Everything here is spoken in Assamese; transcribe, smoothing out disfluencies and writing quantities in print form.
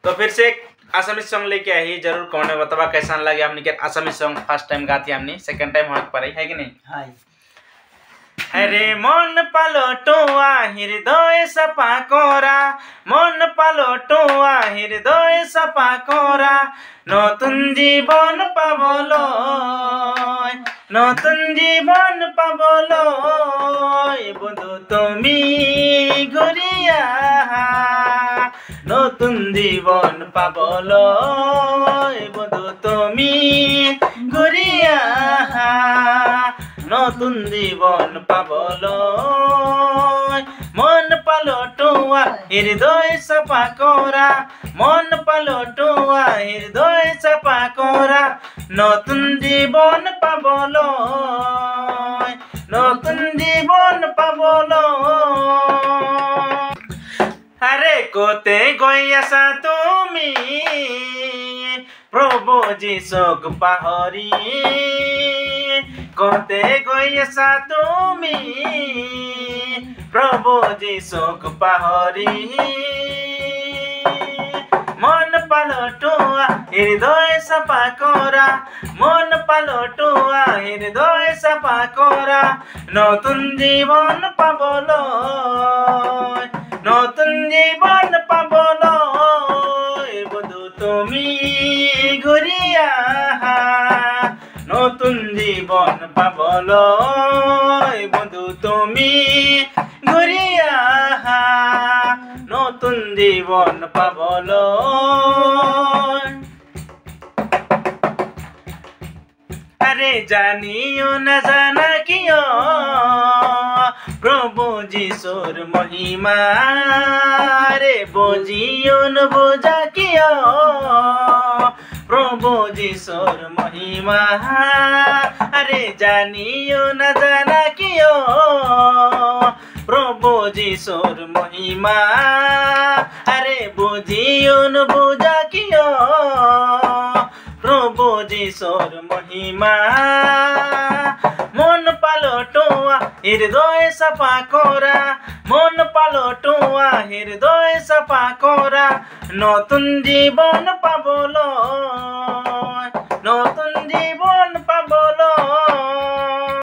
तो फिर से एक आसामी सॉन्ग लेके आई, जरूर कमेंट में बतावा कैसा लगे हमने के आसामी सॉन्ग। फर्स्ट टाइम गाती हमने, सेकंड टाइम हम पर है कि नहीं। हाय अरे मन पालटुआ हृदय सफा कोरा, मन पालटुआ हृदय सफा कोरा, নতুন জীবন পাবলৈ, নতুন জীবন পাবলৈ বন্ধু তুমি ঘূৰি আহা, নতুন জীবন পাবলৈ বন্ধু তুমি ঘূৰি আহা, নতুন জীবন পাবলৈ মন পালটুৱা হৃদয় চাফা কৰা, মন পালটুৱা হৃদয় চাফা কৰা, নতুন জীবন পাবলৈ, নতুন জীবন পাবলৈ। আৰে কোতে গৈ আছা তুমি প্ৰভু যীশুক পাহৰি, কোতে গৈ আছা তুমি প্ৰভু যীশুক পাহৰি, মন পালটুৱা হৃদয় চাফা কৰা, মন পালটুৱা হৃদয় চাফা কৰা, নতুন জীৱন পাবলৈ, নতুন জীৱন পাবলৈ বন্ধু তুমি ঘূৰি আহা, নতুন জীৱন পাবলৈ বন্ধু তুমি ঘূৰি আহা, নতুন জীৱন পাবলৈ। আরে জানিও না জানা কিয় প্রভু যিশুর মহিমা, রে বুঝিও নুবুঝা কিয় প্রভু যিশুর মহিমা, আরে জানিও না জানা কিয় প্রভু যিশুর মহিমা, আরে বুঝিও নুবুঝা কিয় প্রভু যিশুর মহিমা, মন পালটুৱা হৃদয় চাফা কৰা, মন পালটুৱা হৃদয় চাফা কৰা, নতুন জীৱন পাবলৈ